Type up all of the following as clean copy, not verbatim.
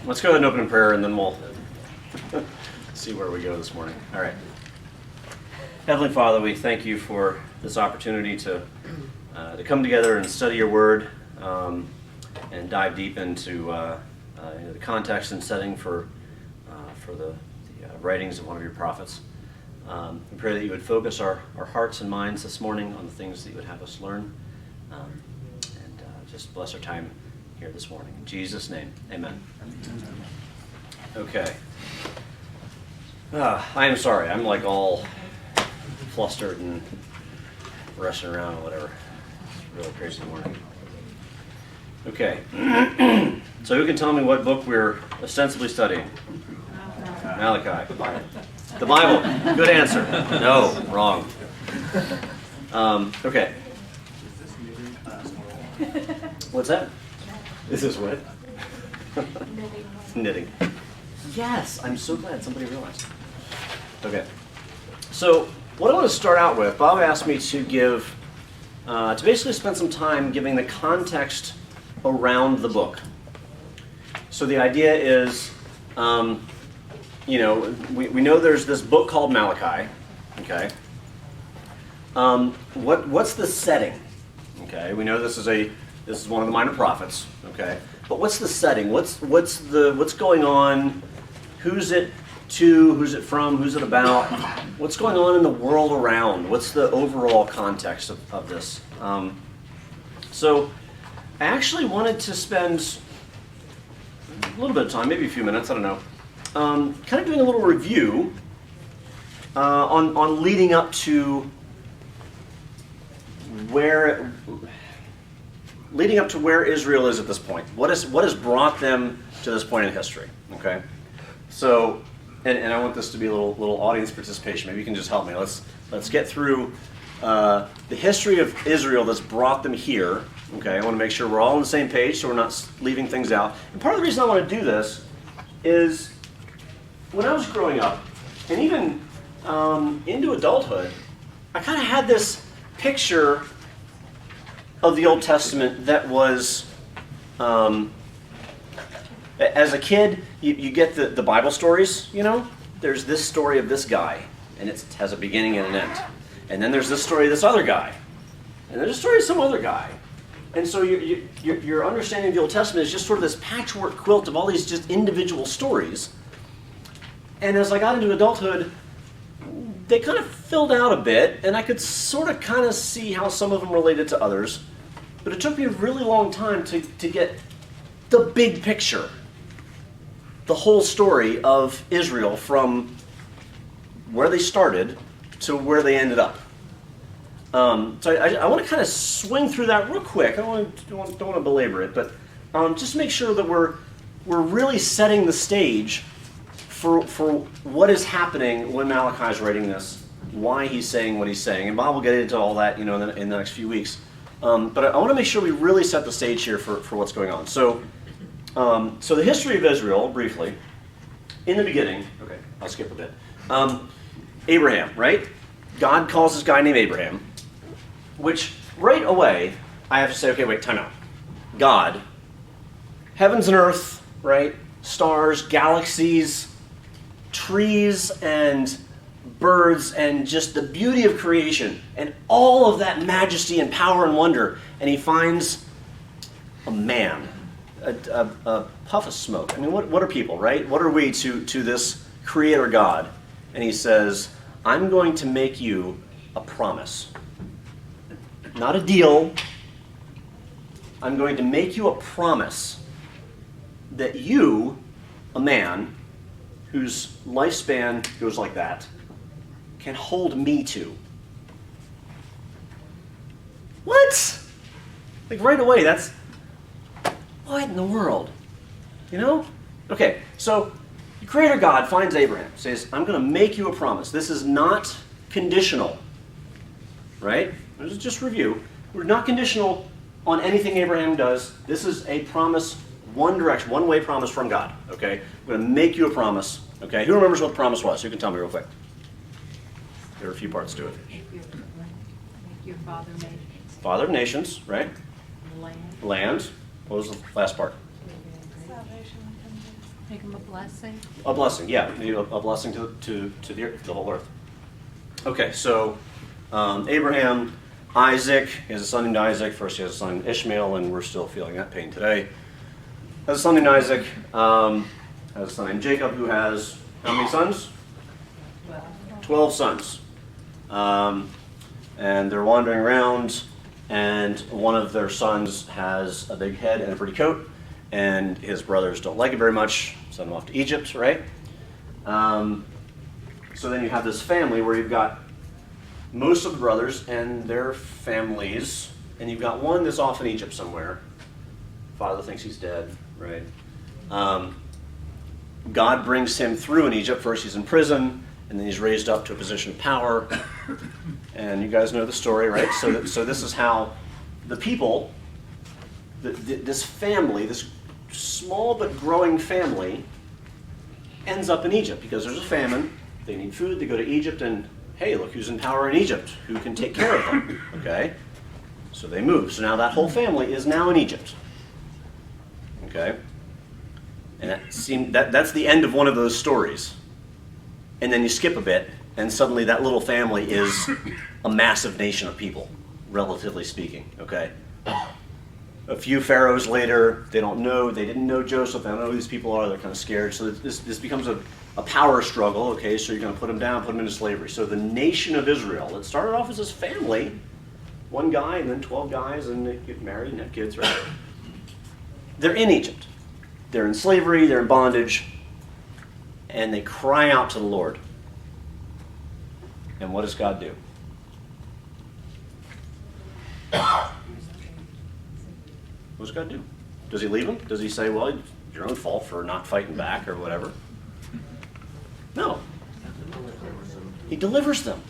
Let's go ahead and open in prayer, and then we'll see where we go this morning. All right. Heavenly Father, we thank you for this opportunity to come together and study your word and dive deep into the context and setting for the writings of one of your prophets. We pray that you would focus our hearts and minds this morning on the things that you would have us learn, and just bless our time here this morning. In Jesus' name, amen. Okay. I am sorry. I'm like all flustered and rushing around and whatever. It's really crazy morning. Okay. So who can tell me what book we're ostensibly studying? Malachi. The Bible. Good answer. No, wrong. Okay. What's that? This is what? Knitting. Yes, I'm so glad somebody realized. Okay. So what I want to start out with, Bob asked me to give, to basically spend some time giving the context around the book. So the idea is, we know there's this book called Malachi, okay? What's the setting? Okay, we know this is one of the minor prophets, okay? But what's the setting? What's going on? Who's it to? Who's it from? Who's it about? What's going on in the world around? What's the overall context of this? So I actually wanted to spend a little bit of time, maybe a few minutes, I don't know, kind of doing a little review on leading up to where Israel is at this point. What has brought them to this point in history? Okay, so and I want this to be a little audience participation. Maybe you can just help me. Let's get through the history of Israel that's brought them here. Okay, I want to make sure we're all on the same page, so we're not leaving things out. And part of the reason I want to do this is when I was growing up, and even into adulthood, I kind of had this picture of the Old Testament that was, as a kid, you get the Bible stories, you know? There's this story of this guy, and it has a beginning and an end. And then there's this story of this other guy. And there's a story of some other guy. And so your understanding of the Old Testament is just sort of this patchwork quilt of all these just individual stories. And as I got into adulthood, they kind of filled out a bit, and I could sort of kind of see how some of them related to others. But it took me a really long time to get the big picture, the whole story of Israel from where they started to where they ended up. So I want to kind of swing through that real quick. I don't want to belabor it, but just make sure that we're really setting the stage for what is happening when Malachi is writing this, why he's saying what he's saying, and Bob will get into all that, in the next few weeks. But I want to make sure we really set the stage here for what's going on. So the history of Israel, briefly, in the beginning. Okay, I'll skip a bit. Abraham, right? God calls this guy named Abraham, which right away I have to say, okay, wait, time out. God, heavens and earth, right? Stars, galaxies, trees and birds, and just the beauty of creation and all of that majesty and power and wonder. And he finds a man, a puff of smoke. I mean, what are people, right? What are we to this creator God? And he says, I'm going to make you a promise. Not a deal. I'm going to make you a promise that you, a man whose lifespan goes like that, can hold me to. What? Like right away, that's, what in the world? Okay, so the creator God finds Abraham, says, I'm going to make you a promise. This is not conditional, right? This is just review. We're not conditional on anything Abraham does. This is a promise, one direction, one-way promise from God, okay? I'm going to make you a promise, okay? Who remembers what the promise was? Who can tell me real quick? There are a few parts to it. Make you father of nations. Father of nations, right? Land. Land. What was the last part? Make him a blessing. A blessing, yeah, a blessing to the whole earth. Okay, so Abraham, Isaac, he has a son named Isaac. First he has a son named Ishmael, and we're still feeling that pain today. Has a son named Isaac, has a son named Jacob, who has how many sons? 12 sons. And they're wandering around, and one of their sons has a big head and a pretty coat, and his brothers don't like it very much, send him off to Egypt, right? So then you have this family where you've got most of the brothers and their families, and you've got one that's off in Egypt somewhere. Father thinks he's dead, right? God brings him through in Egypt. First he's in prison, and then he's raised up to a position of power. And you guys know the story, right? So this is how the people, this family, this small but growing family, ends up in Egypt because there's a famine. They need food. They go to Egypt, and hey, look who's in power in Egypt. Who can take care of them? Okay? So they move. So now that whole family is now in Egypt. Okay? And that's the end of one of those stories. And then you skip a bit, and suddenly that little family is a massive nation of people, relatively speaking. Okay? A few pharaohs later, they didn't know Joseph, they don't know who these people are, they're kind of scared. So this becomes a power struggle, okay? So you're going to put them down, put them into slavery. So the nation of Israel, it started off as this family, one guy and then 12 guys, and they get married and have kids, right? They're in Egypt. They're in slavery, they're in bondage, and they cry out to the Lord. And what does God do? What does God do? Does he leave them? Does he say, well, it's your own fault for not fighting back or whatever? No. He delivers them.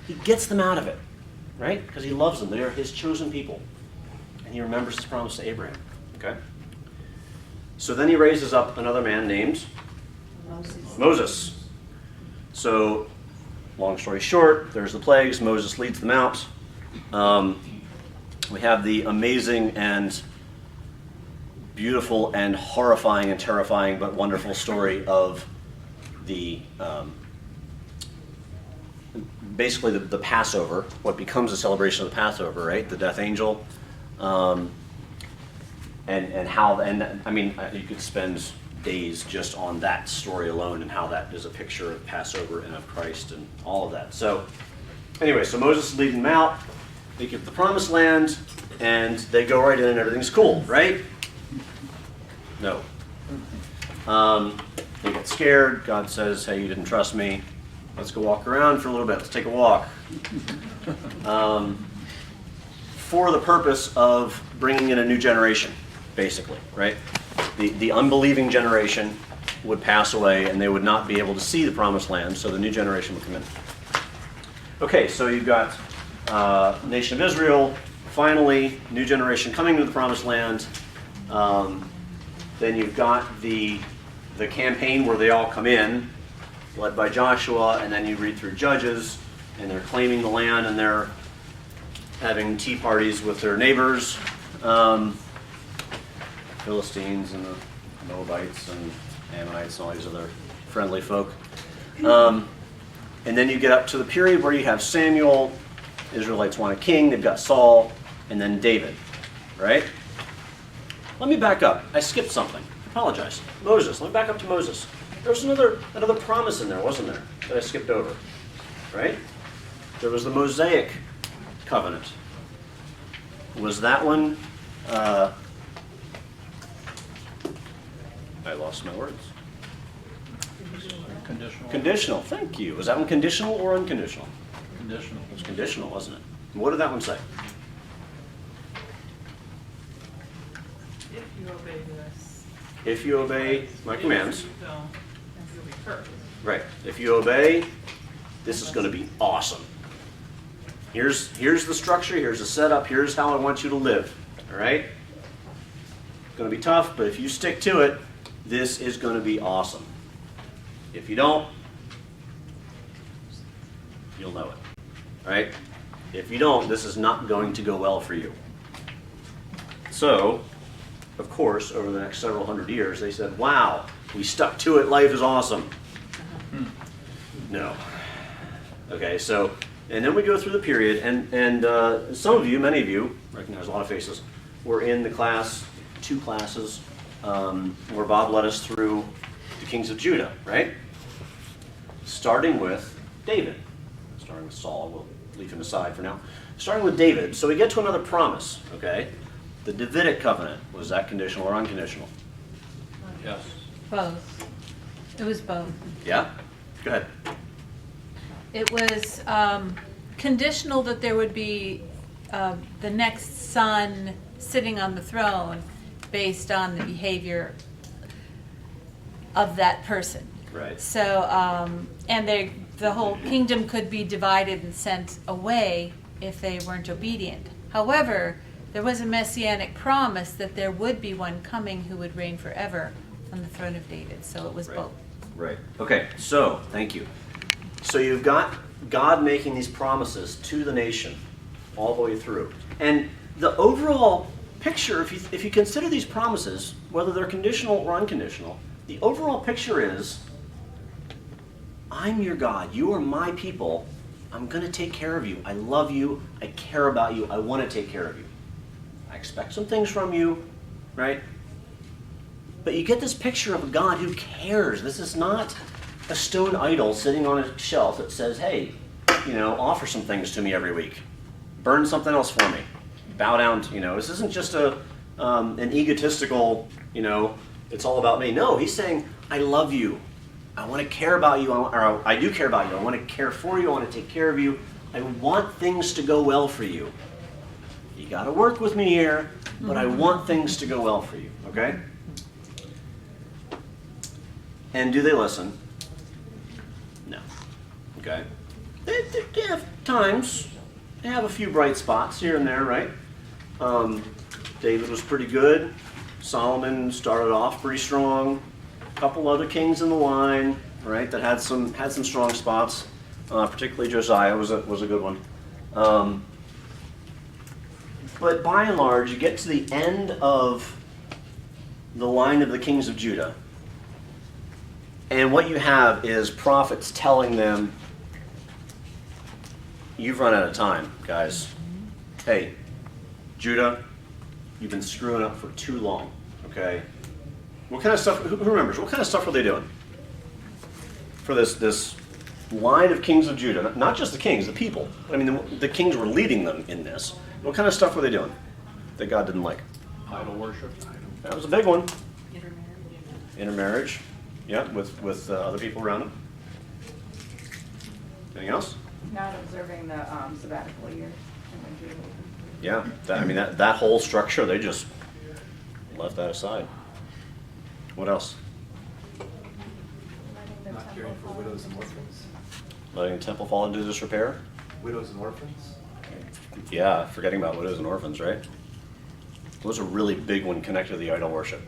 He gets them out of it, right? Because he loves them. They are his chosen people. And he remembers his promise to Abraham, okay? So then he raises up another man named Moses. So, long story short, there's the plagues. Moses leads them out. We have the amazing and beautiful and horrifying and terrifying but wonderful story of basically the Passover, what becomes a celebration of the Passover, right? The death angel, and how, and I mean, you could spend days just on that story alone and how that is a picture of Passover and of Christ and all of that. So anyway, so Moses is leading them out. They get the promised land, and they go right in and everything's cool, right? No. They get scared. God says, hey, you didn't trust me. Let's go walk around for a little bit. Let's take a walk. For the purpose of bringing in a new generation, basically, right? The unbelieving generation would pass away, and they would not be able to see the promised land, so the new generation would come in. Okay, so you've got nation of Israel, finally, new generation coming to the promised land. Then you've got the campaign where they all come in, led by Joshua, and then you read through Judges, and they're claiming the land, and they're having tea parties with their neighbors, Philistines and the Moabites and Ammonites and all these other friendly folk. And then you get up to the period where you have Samuel, Israelites want a king, they've got Saul, and then David, right? Let me back up. I skipped something. I apologize. Moses. Let me back up to Moses. There was another promise in there, wasn't there, that I skipped over, right? There was the Mosaic covenant. Was that one... I lost my words. Conditional. Conditional. Thank you. Was that one conditional or unconditional? Conditional. It was conditional, wasn't it? And what did that one say? If you obey this. If you obey my commands. If you don't, you'll be cursed. Right. If you obey, this is going to be awesome. Here's the structure. Here's the setup. Here's how I want you to live. All right? It's going to be tough, but if you stick to it, this is going to be awesome. If you don't, you'll know it. All right? If you don't, this is not going to go well for you. So, of course, over the next several hundred years, they said, wow, We stuck to it. Life is awesome. No. Okay, so, and then we go through the period, and some of you, many of you, recognize a lot of faces, were in the class, 2 classes, where Bob led us through the kings of Judah, right? Starting with David. Starting with Saul, we'll leave him aside for now. Starting with David, so we get to another promise, okay? The Davidic covenant, was that conditional or unconditional? Yes. Both. It was both. Yeah? Go ahead. It was conditional that there would be the next son sitting on the throne based on the behavior of that person. Right. So, and the whole kingdom could be divided and sent away if they weren't obedient. However, there was a messianic promise that there would be one coming who would reign forever on the throne of David. So it was Right. both. Right. Okay, so, thank you. So you've got God making these promises to the nation all the way through. And the overall picture, if you consider these promises, whether they're conditional or unconditional, the overall picture is, I'm your God, you are my people, I'm going to take care of you, I love you, I care about you, I want to take care of you. I expect some things from you, right? But you get this picture of a God who cares. This is not a stone idol sitting on a shelf that says, hey, offer some things to me every week. Burn something else for me. Bow down to, this isn't just an egotistical, it's all about me. No, he's saying, I love you. I want to care about you, or I do care about you. I want to care for you. I want to take care of you. I want things to go well for you. You got to work with me here, but I want things to go well for you, okay? And do they listen? No. Okay? They have times. They have a few bright spots here and there, right? David was pretty good. Solomon started off pretty strong. A couple other kings in the line, right, that had some strong spots. Particularly Josiah was a good one. But by and large, you get to the end of the line of the kings of Judah, and what you have is prophets telling them, you've run out of time, guys. Hey, Judah, you've been screwing up for too long, okay? What kind of stuff, who remembers, what kind of stuff were they doing? For this line of kings of Judah, not just the kings, the people. I mean, the kings were leading them in this. What kind of stuff were they doing that God didn't like? Idol worship. That was a big one. Intermarriage. Yeah, with other people around them. Anything else? Not observing the sabbatical year. Yeah, that whole structure, they just left that aside. What else? Not caring for widows and orphans. Letting the temple fall into disrepair? Widows and orphans. Yeah, forgetting about widows and orphans, right? What was a really big one connected to the idol worship?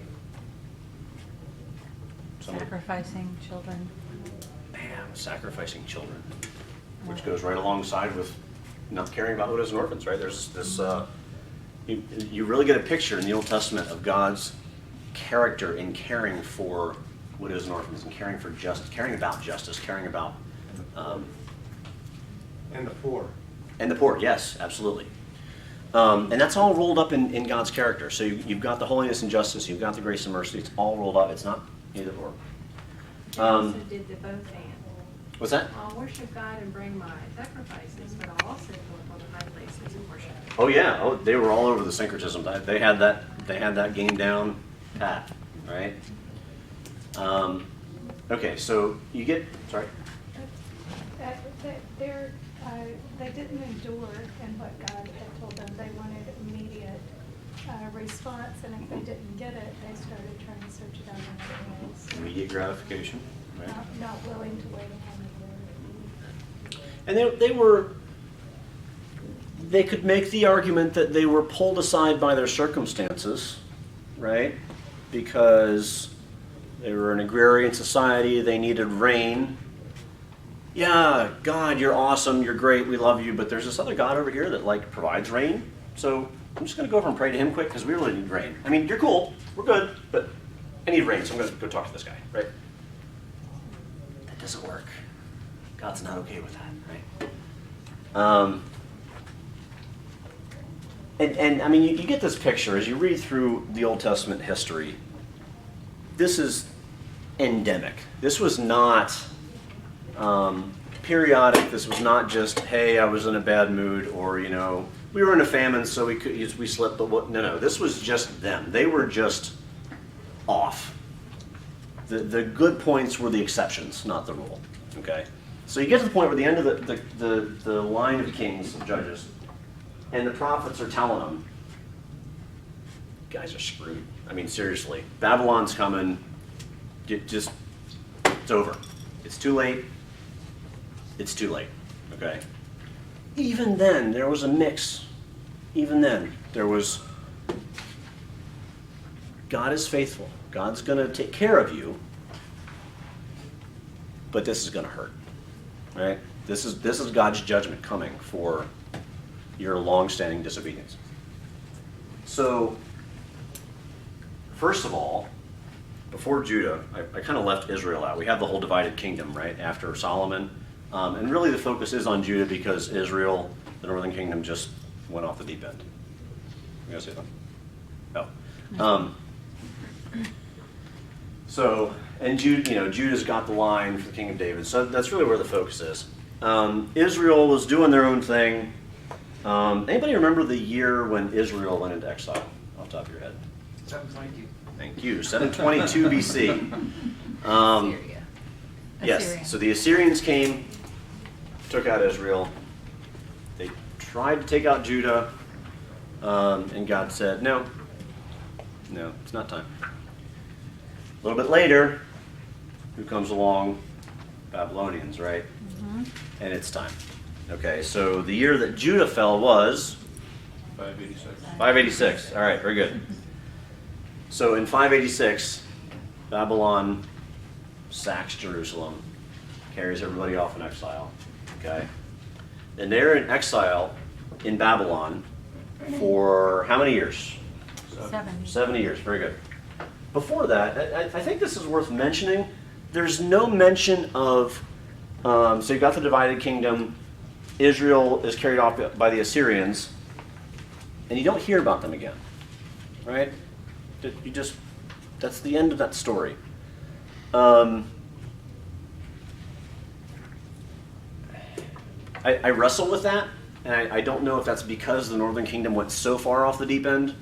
Sacrificing children. Bam, sacrificing children. Which goes right alongside with not caring about widows and orphans, right? There's this, you really get a picture in the Old Testament of God's character in caring for widows and orphans and caring about justice, caring about... And the poor. And the poor, yes, absolutely. And that's all rolled up in God's character. So you've got the holiness and justice, you've got the grace and mercy, it's all rolled up. It's not either or. They also did the both and. What's that? I'll worship God and bring my sacrifices, but I'll also go to the high places and worship. Oh yeah, they were all over the syncretism. They had that game down pat, right? Okay, so you get, sorry. They didn't endure in what God had told them. They wanted immediate response, and if they didn't get it, they started trying to search it out in other ways. Immediate gratification, right? Not willing to wait upon the Lord. And they could make the argument that they were pulled aside by their circumstances, right? Because they were an agrarian society, they needed rain. Yeah, God, you're awesome, you're great, we love you, but there's this other God over here that provides rain. So I'm just going to go over and pray to him quick because we really need rain. I mean, you're cool, we're good, but I need rain, so I'm going to go talk to this guy, right? That doesn't work. God's not okay with that, right? And I mean, you get this picture as you read through the Old Testament history. This is endemic. This was not periodic. This was not just, hey, I was in a bad mood, or we were in a famine, so we slipped. But what? No. This was just them. They were just off. The good points were the exceptions, not the rule. Okay. So you get to the point where the end of the line of kings and judges, and the prophets are telling them, guys are screwed. I mean, seriously, Babylon's coming. It's over. It's too late. It's too late. Okay. Even then, there was a mix. Even then, there was, God is faithful. God's going to take care of you, but this is going to hurt. Right? This is God's judgment coming for your long-standing disobedience. So, first of all, before Judah, I kind of left Israel out. We have the whole divided kingdom, right, after Solomon. And really the focus is on Judah because Israel, the northern kingdom, just went off the deep end. You going to say something? Oh. So, and Judah's got the line for the king of David. So that's really where the focus is. Israel was doing their own thing. Anybody remember the year when Israel went into exile off the top of your head? 722. Thank you. 722 BC. Assyria. Yes. So the Assyrians came, took out Israel. They tried to take out Judah, and God said, no, it's not time. A little bit later, who comes along? Babylonians, right? Mm-hmm. And it's time. Okay, so the year that Judah fell was? 586. 586. All right, very good. So in 586, Babylon sacks Jerusalem, carries everybody off in exile. Okay? And they're in exile in Babylon for how many years? 70 years. Very good. Before that, I think this is worth mentioning. There's no mention of, so you've got the divided kingdom. Israel is carried off by the Assyrians, and you don't hear about them again, right? That's the end of that story. I wrestle with that, and I don't know if that's because the northern kingdom went so far off the deep end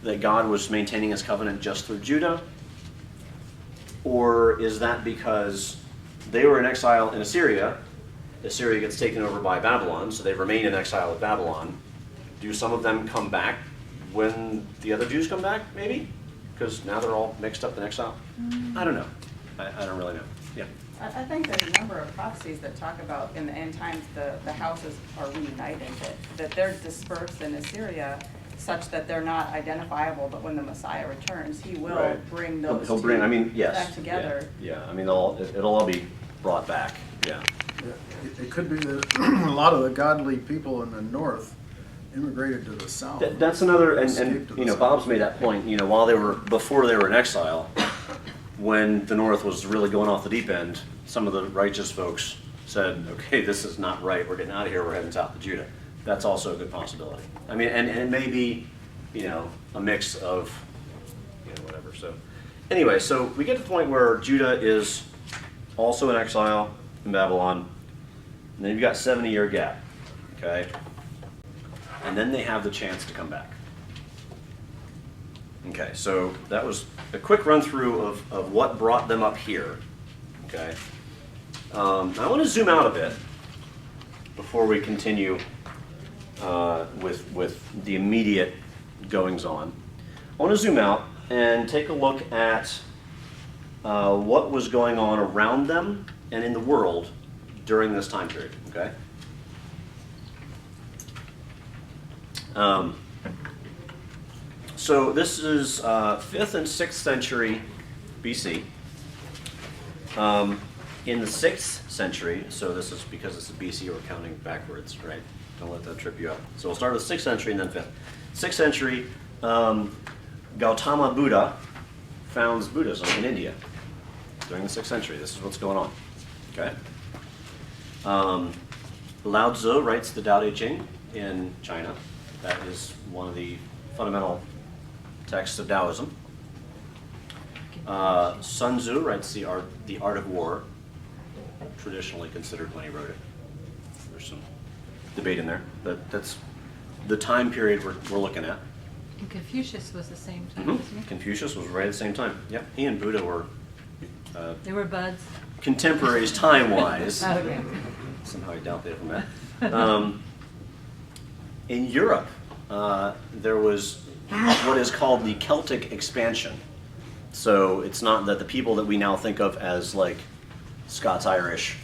that God was maintaining his covenant just through Judah, or is that because they were in exile in Assyria, Assyria gets taken over by Babylon, so they remain in exile with Babylon. Do some of them come back when the other Jews come back, maybe? Because now they're all mixed up in exile? I don't know. I don't really know. Yeah. I think there's a number of prophecies that talk about in the end times the houses are reunited, that they're dispersed in Assyria such that they're not identifiable, but when the Messiah returns, he will bring those He'll bring, back together. Yeah. I mean, it'll all be brought back. Yeah. It could be that a lot of the godly people in the north immigrated to the south. That's another, and Escaped to the south. Bob's made that point. Before they were in exile, when the north was really going off the deep end, some of the righteous folks said, "Okay, this is not right. We're getting out of here. We're heading south to Judah." That's also a good possibility. I mean, and it may be, a mix of, whatever. So, anyway, so we get to the point where Judah is also in exile in Babylon, and then you've got 70-year gap. Okay. And then they have the chance to come back. Okay, so that was a quick run through of what brought them up here. Okay, I want to zoom out a bit before we continue with the immediate goings on. I want to zoom out and take a look at what was going on around them and in the world during this time period. Okay. So this is 5th and 6th century BC. In the 6th century, so this is because it's a BC, we're counting backwards, right? Don't let that trip you up. So we'll start with 6th century and then 5th. 6th century, Gautama Buddha founds Buddhism in India during the 6th century. This is what's going on. Okay. Lao Tzu writes the Tao Te Ching in China. That is one of the fundamental texts of Taoism. Sun Tzu writes the Art of War, traditionally considered when he wrote it. There's some debate in there, but that's the time period we're looking at. And Confucius was the same time, Mhm. wasn't he? Confucius was right at the same time. Yep, he and Buddha were They were buds. contemporaries time-wise. Okay. Somehow I doubt they ever met. In Europe, there was what is called the Celtic expansion. So it's not that the people that we now think of as like Scots-Irish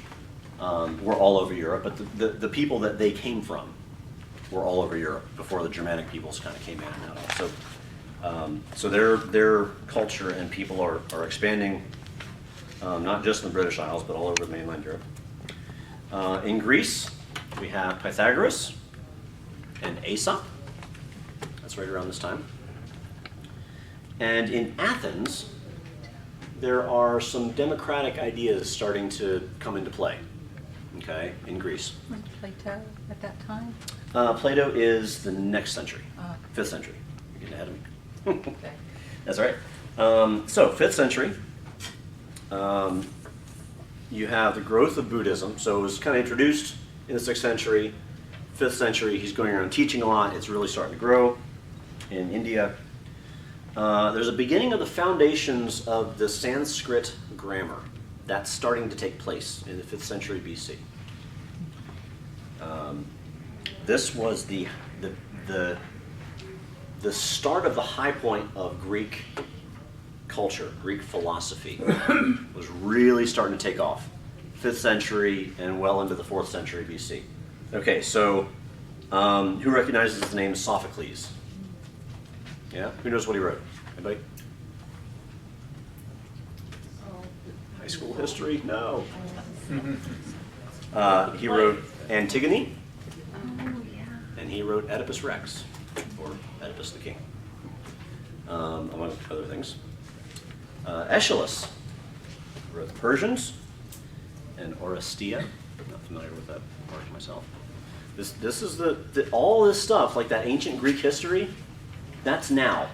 were all over Europe, but the people that they came from were all over Europe before the Germanic peoples kind of came in and out. So their culture and people are expanding, not just in the British Isles, but all over mainland Europe. In Greece, we have Pythagoras and Aesop. That's right around this time. And in Athens, there are some democratic ideas starting to come into play, okay, in Greece. Was Plato at that time? Plato is the next century, Oh. 5th century. You're getting ahead of me. Okay. That's all right. So 5th century, you have the growth of Buddhism. So it was kind of introduced in the 6th century. 5th century, he's going around teaching a lot. It's really starting to grow in India. There's a beginning of the foundations of the Sanskrit grammar. That's starting to take place in the 5th century BC. This was the start of the high point of Greek culture, Greek philosophy was really starting to take off. 5th century and well into the 4th century BC. Okay, so who recognizes the name Sophocles? Yeah, who knows what he wrote? Anybody? High school history? No. He wrote Antigone, and he wrote Oedipus Rex, or Oedipus the King, among other things. Aeschylus wrote the Persians, and Oresteia. I'm not familiar with that part myself. This is all this stuff, like that ancient Greek history, that's now.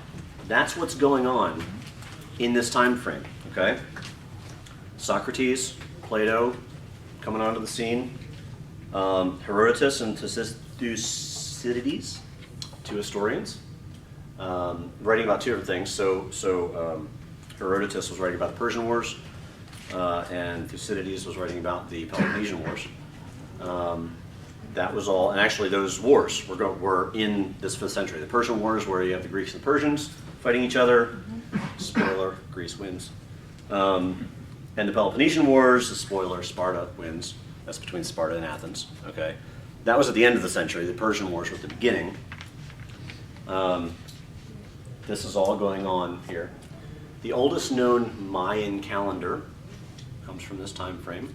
That's what's going on in this time frame, okay? Socrates, Plato, coming onto the scene. Herodotus and Thucydides, two historians, writing about two different things. So Herodotus was writing about the Persian Wars, and Thucydides was writing about the Peloponnesian Wars. That was all, and actually those wars were in this 5th century. The Persian Wars, where you have the Greeks and the Persians fighting each other. Spoiler, Greece wins. And the Peloponnesian Wars, the spoiler, Sparta wins. That's between Sparta and Athens, okay? That was at the end of the century. The Persian Wars were at the beginning. This is all going on here. The oldest known Mayan calendar comes from this time frame,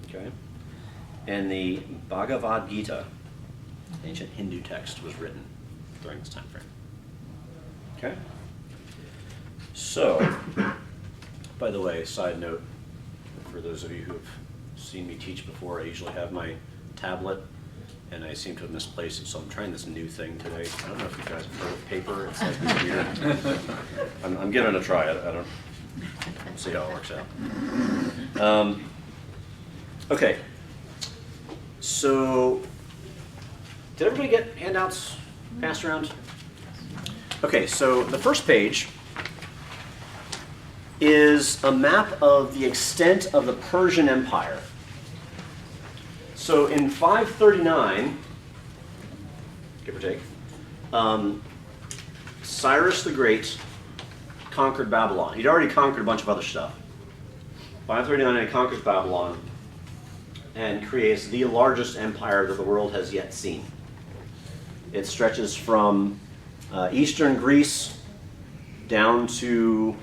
okay? And the Bhagavad Gita, ancient Hindu text, was written during this time frame. Okay? So, by the way, side note, for those of you who have seen me teach before, I usually have my tablet, and I seem to have misplaced it, so I'm trying this new thing today. I don't know if you guys have heard of paper. It's like this weird. I'm giving it a try. I don't see how it works out. Okay. So, did everybody get handouts passed around? Okay, so the first page is a map of the extent of the Persian Empire. So in 539, give or take, Cyrus the Great conquered Babylon. He'd already conquered a bunch of other stuff. 539, he conquers Babylon and creates the largest empire that the world has yet seen. It stretches from eastern Greece down to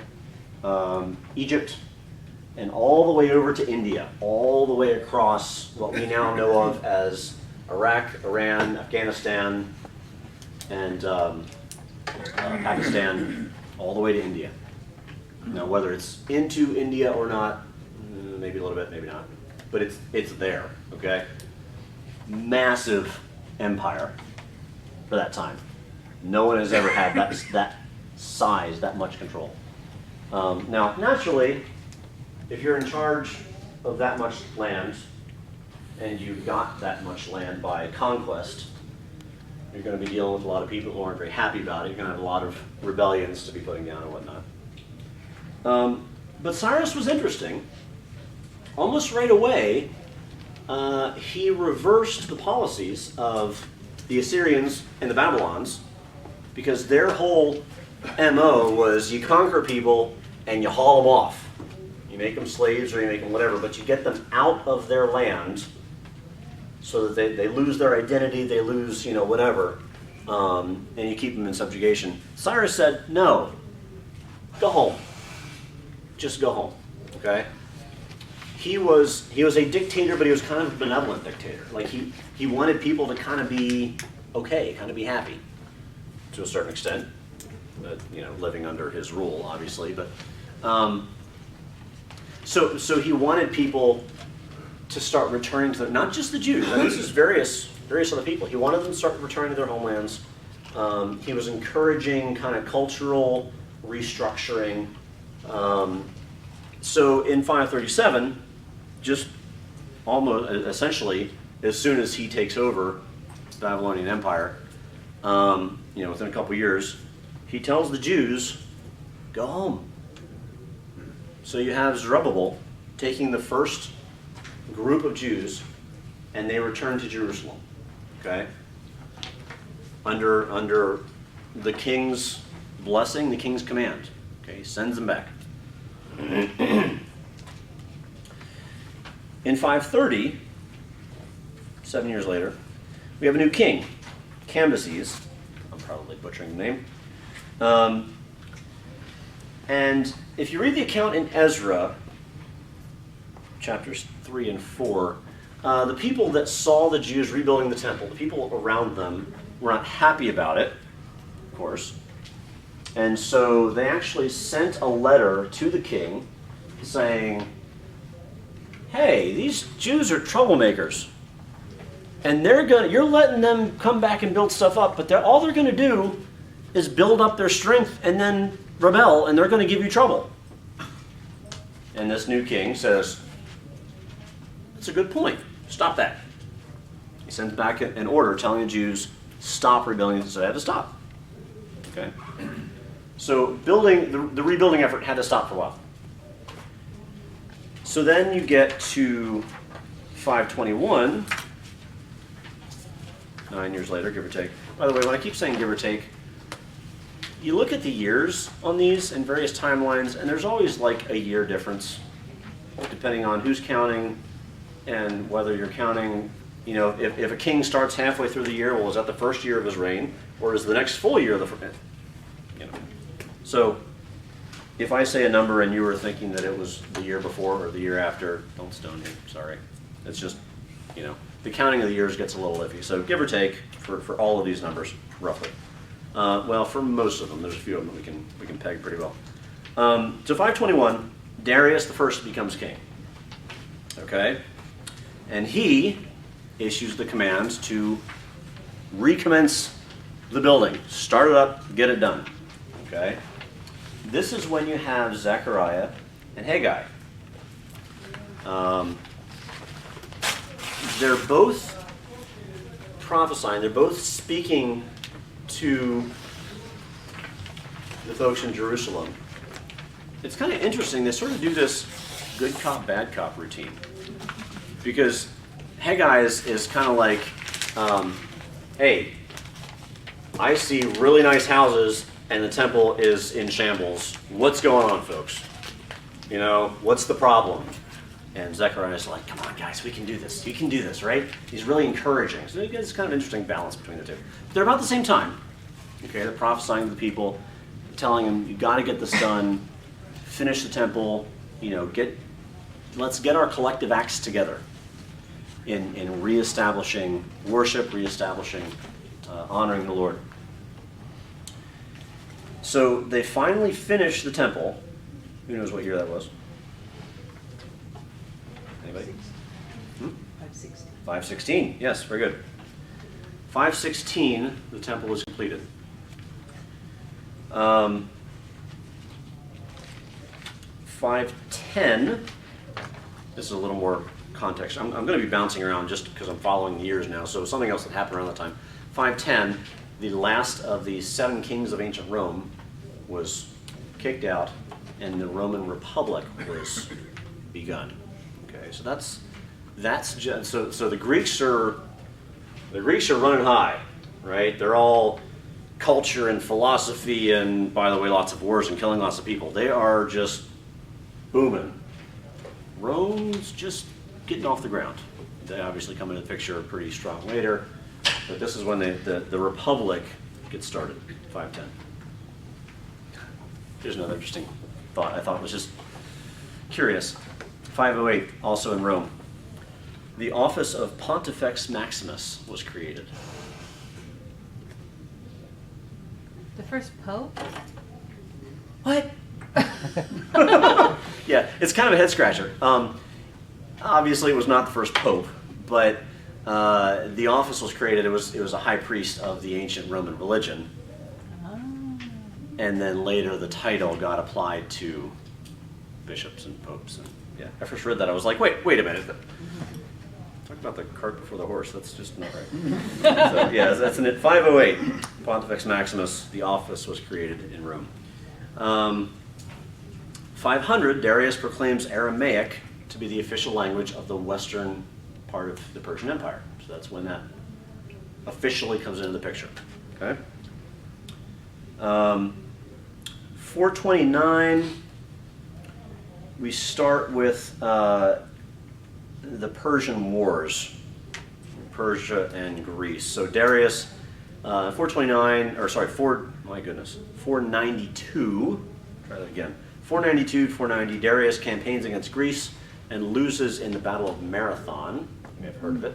Egypt and all the way over to India, all the way across what we now know of as Iraq, Iran, Afghanistan, and Pakistan, all the way to India. Now, whether it's into India or not, maybe a little bit, maybe not, but it's there, okay? Massive empire for that time. No one has ever had that size, that much control. Now, naturally, if you're in charge of that much land, and you got that much land by conquest, you're going to be dealing with a lot of people who aren't very happy about it. You're going to have a lot of rebellions to be putting down and whatnot. But Cyrus was interesting. Almost right away, he reversed the policies of the Assyrians and the Babylons, because their whole MO was you conquer people and you haul them off. You make them slaves or you make them whatever, but you get them out of their land so that they lose their identity, they lose, whatever, and you keep them in subjugation. Cyrus said, no, go home. Just go home, okay? He was a dictator, but he was kind of a benevolent dictator. Like he wanted people to kind of be okay, kind of be happy to a certain extent, but, living under his rule, obviously, but so he wanted people to start returning to not just the Jews. I mean, this is various other people. He wanted them to start returning to their homelands. He was encouraging kind of cultural restructuring. So in 537, just almost essentially as soon as he takes over the Babylonian Empire, within a couple years, he tells the Jews, go home. So you have Zerubbabel taking the first group of Jews, and they return to Jerusalem, okay? Under the king's blessing, the king's command, okay? He sends them back. In 530, 7 years later, we have a new king, Cambyses. I'm probably butchering the name. And if you read the account in Ezra, chapters 3 and 4, the people that saw the Jews rebuilding the temple, the people around them, were not happy about it, of course. And so they actually sent a letter to the king saying, hey, these Jews are troublemakers. And you're letting them come back and build stuff up, but all they're going to do is build up their strength and then rebel, and they're going to give you trouble. And this new king says, that's a good point. Stop that. He sends back an order telling the Jews, stop rebelling. So they had to stop. Okay? So the rebuilding effort had to stop for a while. So then you get to 521, 9 years later, give or take. By the way, when I keep saying give or take, you look at the years on these and various timelines, and there's always like a year difference, depending on who's counting and whether you're counting, if a king starts halfway through the year, well, is that the first year of his reign, or is the next full year of the, So, if I say a number and you were thinking that it was the year before or the year after, don't stone me, sorry. It's just, the counting of the years gets a little iffy. So give or take for all of these numbers, roughly. Well, for most of them, there's a few of them that we can peg pretty well. So 521, Darius the First becomes king. Okay? And he issues the command to recommence the building. Start it up, get it done. Okay? This is when you have Zechariah and Haggai. They're both prophesying, they're both speaking to the folks in Jerusalem. It's kind of interesting, they sort of do this good cop, bad cop routine. Because Haggai is kind of like, hey, I see really nice houses and the temple is in shambles. What's going on, folks? What's the problem? And Zechariah's like, come on, guys, we can do this. You can do this, right? He's really encouraging. So it's kind of an interesting balance between the two. But they're about the same time. Okay, they're prophesying to the people, telling them, you got to get this done, finish the temple, let's get our collective acts together in reestablishing worship, reestablishing honoring the Lord. So they finally finish the temple Who knows what year that was? Anybody? 516. Yes, very good. 516, the temple was completed. 510, this is a little more context. I'm going to be bouncing around just because I'm following the years now, so something else that happened around that time. 510, the last of the 7 kings of ancient Rome was kicked out, and the Roman Republic was begun. Okay, so that's just, so the Greeks are running high, right? They're all culture and philosophy, and by the way, lots of wars and killing lots of people. They are just booming. Rome's just getting off the ground. They obviously come into the picture pretty strong later, but this is when the Republic gets started, 510. Here's another interesting thought I thought was just curious. 508, also in Rome. The office of Pontifex Maximus was created. The first pope? What? Yeah, it's kind of a head scratcher. Obviously, it was not the first pope, but the office was created. It was a high priest of the ancient Roman religion, and then later the title got applied to bishops and popes. And yeah, I first read that, I was like, wait a minute. Talk about the cart before the horse. That's just not right. So yeah, that's in it. 508, Pontifex Maximus. The office was created in Rome. 500, Darius proclaims Aramaic to be the official language of the western part of the Persian Empire. So that's when that officially comes into the picture. Okay. 429, we start with the Persian Wars, Persia and Greece. So Darius, 492, try that again. 492 to 490, Darius campaigns against Greece and loses in the Battle of Marathon. You may have heard of it.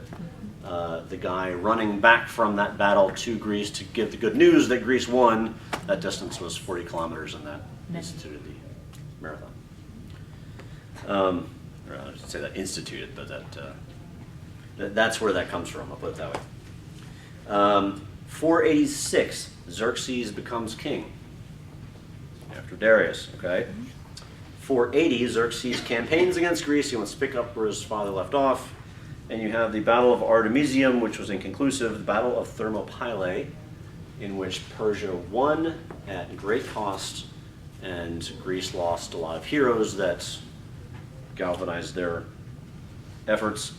The guy running back from that battle to Greece to give the good news that Greece won. That distance was 40 kilometers, and that instituted the marathon. Or I should say that instituted, but that's where that comes from. I'll put it that way. 486, Xerxes becomes king after Darius. Okay. 480, Xerxes campaigns against Greece. He wants to pick up where his father left off. And you have the Battle of Artemisium, which was inconclusive, the Battle of Thermopylae, in which Persia won at great cost, and Greece lost a lot of heroes that galvanized their efforts.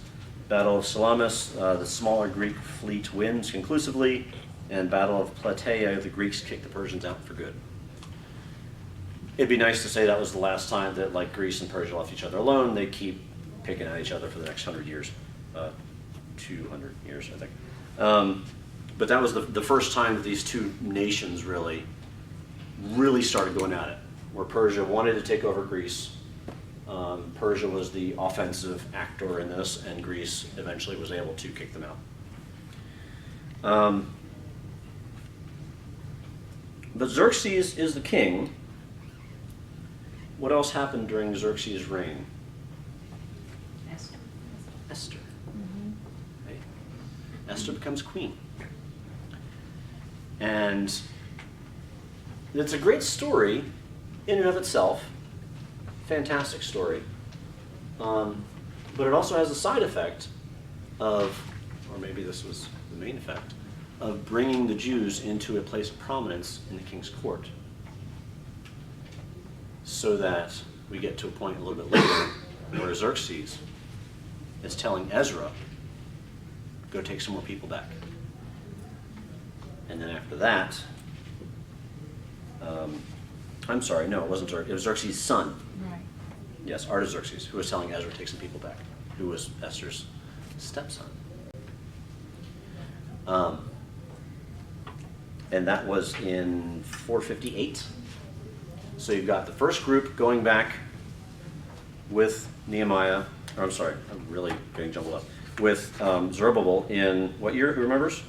Battle of Salamis, the smaller Greek fleet wins conclusively, and Battle of Plataea, the Greeks kick the Persians out for good. It'd be nice to say that was the last time that like Greece and Persia left each other alone. They keep picking at each other for the next 100 years. 200 years, I think. But that was the first time that these two nations really started going at it, where Persia wanted to take over Greece. Persia was the offensive actor in this, and Greece eventually was able to kick them out. But Xerxes is the king. What else happened during Xerxes' reign? Esther. Right? Esther becomes queen. And it's a great story in and of itself. Fantastic story. But it also has a side effect of, or maybe this was the main effect, of bringing the Jews into a place of prominence in the king's court. So that we get to a point a little bit later where Xerxes is telling Ezra, go take some more people back. And then after that, I'm sorry, no, it wasn't Xerxes. It was Xerxes' son. Right. Yes, Artaxerxes, who was telling Ezra to take some people back, who was Esther's stepson. And that was in 458. So you've got the first group going back with Nehemiah, or I'm sorry, I'm really getting jumbled up, with Zerubbabel in what year, who remembers?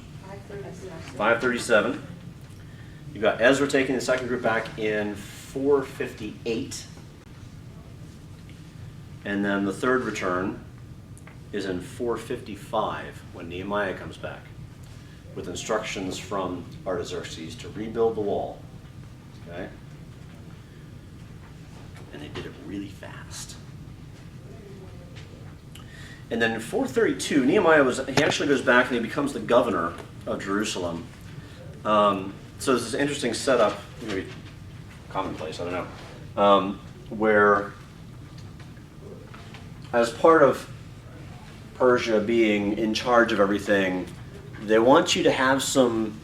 537. You've got Ezra taking the second group back in 458. And then the third return is in 455 when Nehemiah comes back with instructions from Artaxerxes to rebuild the wall. Okay? And they did it really fast. And then in 432, he actually goes back and he becomes the governor of Jerusalem. So there's this interesting setup, maybe commonplace, I don't know, where as part of Persia being in charge of everything, they want you to have some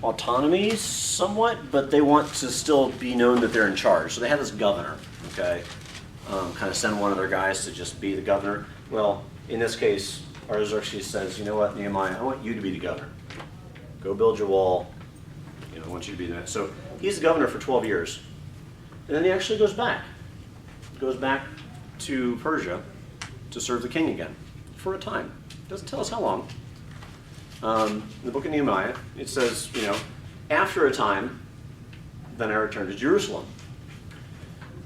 autonomy somewhat, but they want to still be known that they're in charge. So they have this governor, okay? Kind of send one of their guys to just be the governor. Well, in this case, Artaxerxes says, you know what, Nehemiah, I want you to be the governor. Go build your wall. You know, I want you to be that. So he's the governor for 12 years. And then he actually goes back. Goes back to Persia to serve the king again for a time. Doesn't tell us how long. In the book of Nehemiah, it says, you know, after a time, then I returned to Jerusalem.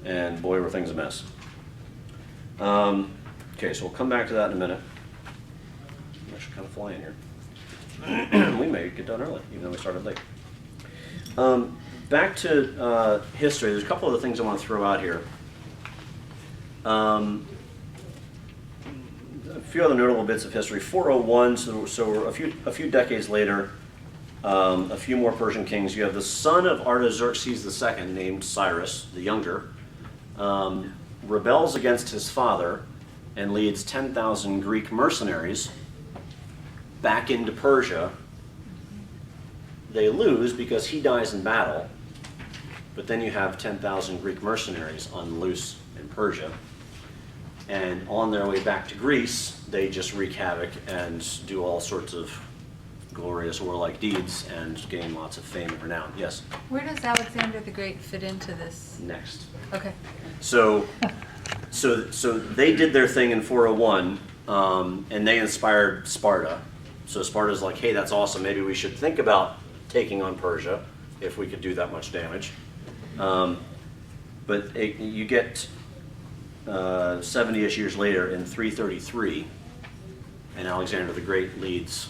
And boy, were things a mess. Okay, so we'll come back to that in a minute. I'm actually kind of flying here. We may get done early, even though we started late. Back to history, there's a couple of the things I want to throw out here. A few other notable bits of history. 401, so we're a few decades later, a few more Persian kings. You have the son of Artaxerxes II, named Cyrus, the younger, rebels against his father and leads 10,000 Greek mercenaries back into Persia. They lose because he dies in battle, but then you have 10,000 Greek mercenaries on loose in Persia. And on their way back to Greece, they just wreak havoc and do all sorts of glorious warlike deeds and gain lots of fame and renown. Yes? Where does Alexander the Great fit into this? Next. Okay. So they did their thing in 401, and they inspired Sparta. So Sparta's like, hey, that's awesome. Maybe we should think about taking on Persia if we could do that much damage. But you get 70-ish years later in 333, and Alexander the Great leads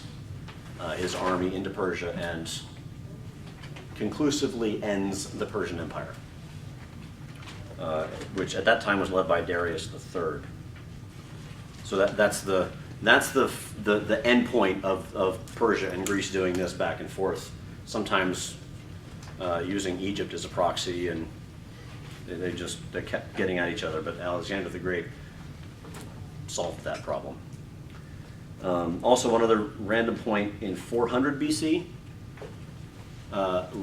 his army into Persia and conclusively ends the Persian Empire, which at that time was led by Darius III. So that's the end point of Persia and Greece doing this back and forth, sometimes using Egypt as a proxy, and they kept getting at each other, but Alexander the Great solved that problem. Also, one other random point, in 400 BC,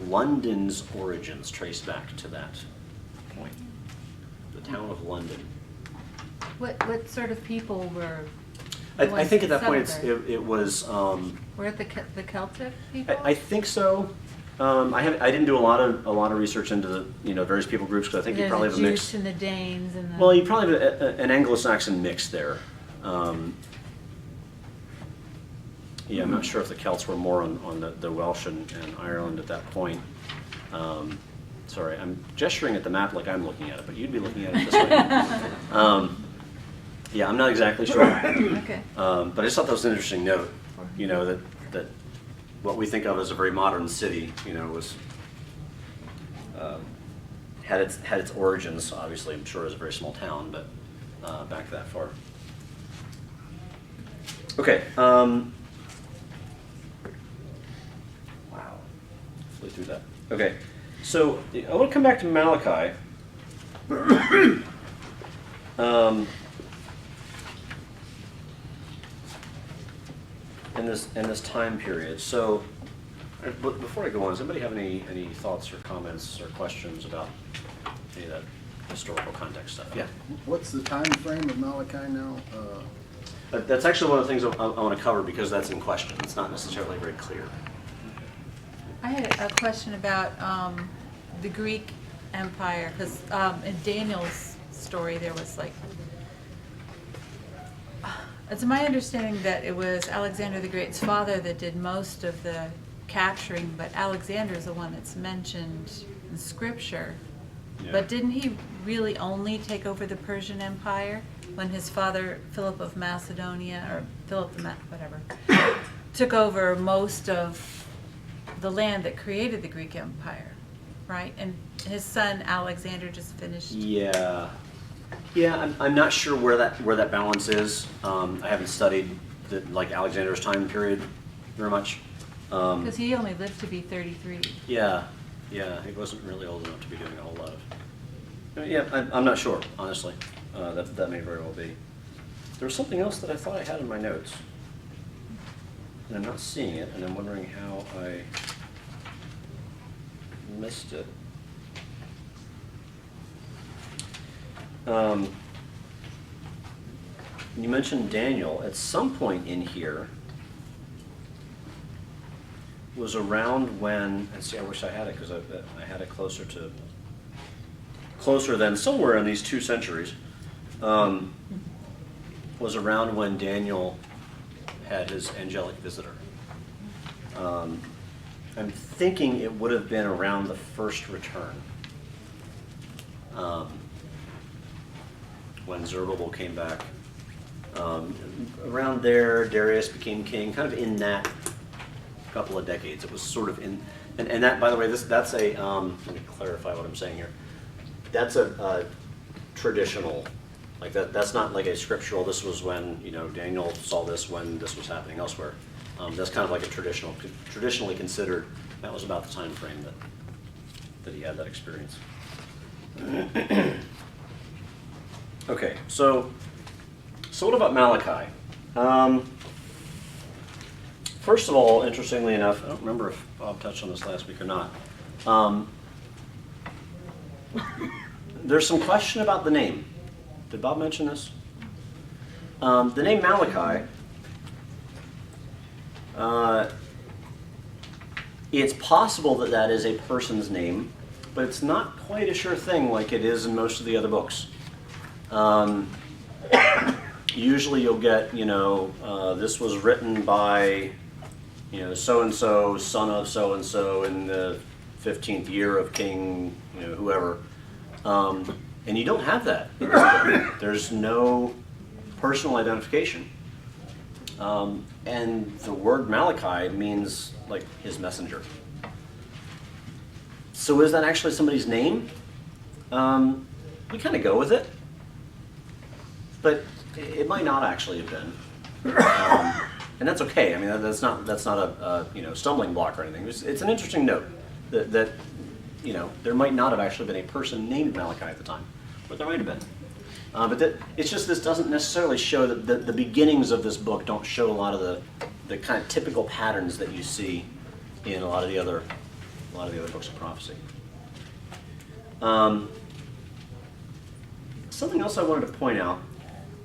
London's origins trace back to that point. The town of London. What sort of people were? I think at that point settled there? it was. Were it the Celtic people? I think so. I didn't do a lot of research into the various people groups, because I think you probably have a mix. The Jews and the Danes and the. Well, you probably have an Anglo-Saxon mix there. Yeah, I'm not sure if the Celts were more on the Welsh and Ireland at that point. Sorry, I'm gesturing at the map like I'm looking at it, but you'd be looking at it this way. Yeah, I'm not exactly sure. Okay. But I just thought that was an interesting note, that what we think of as a very modern city, was had its origins, obviously, I'm sure, as a very small town, but back that far. Okay. Wow. Flew through that. Okay. So I want to come back to Malachi. In this time period. So, but before I go on, does anybody have any thoughts or comments or questions about any of that historical context stuff? Yeah. What's the time frame of Malachi now? That's actually one of the things I want to cover, because that's in question. It's not necessarily very clear. I had a question about the Greek Empire, because in Daniel's story there was it's my understanding that it was Alexander the Great's father that did most of the capturing, but Alexander is the one that's mentioned in Scripture Yeah. But didn't he really only take over the Persian Empire when his father, Philip of Macedonia, or whatever, took over most of the land that created the Greek Empire, right? And his son Alexander just finished. Yeah. Yeah, I'm not sure where that balance is. I haven't studied like Alexander's time period very much. Because he only lived to be 33. Yeah, he wasn't really old enough to be doing a whole lot of. Yeah, I'm not sure, honestly. That may very well be. There was something else that I thought I had in my notes, and I'm not seeing it, and I'm wondering how I missed it. You mentioned Daniel. At some point in here was around when, and see, I wish I had it because I had it closer than somewhere in these 2 centuries, was around when Daniel had his angelic visitor. I'm thinking it would have been around the first return. When Zerubbabel came back. Around there, Darius became king, kind of in that couple of decades. It was sort of in, and that, by the way, that's a, let me clarify what I'm saying here. That's a traditional, like that's not like a scriptural, this was when, Daniel saw this when this was happening elsewhere. That's kind of like a traditionally considered, that was about the time frame that he had that experience. Okay, so what about Malachi? First of all, interestingly enough, I don't remember if Bob touched on this last week or not. There's some question about the name. Did Bob mention this? The name Malachi, it's possible that is a person's name, but it's not quite a sure thing like it is in most of the other books. Usually you'll get, this was written by, so-and-so, son of so-and-so in the 15th year of King, whoever. And you don't have that. There's no personal identification. And the word Malachi means, like, his messenger. So is that actually somebody's name? We kind of go with it. But it might not actually have been, and that's okay. I mean, that's not a stumbling block or anything. It's an interesting note that there might not have actually been a person named Malachi at the time, but there might have been. But it's just this doesn't necessarily show that the beginnings of this book don't show a lot of the kind of typical patterns that you see in a lot of the other books of prophecy. Something else I wanted to point out.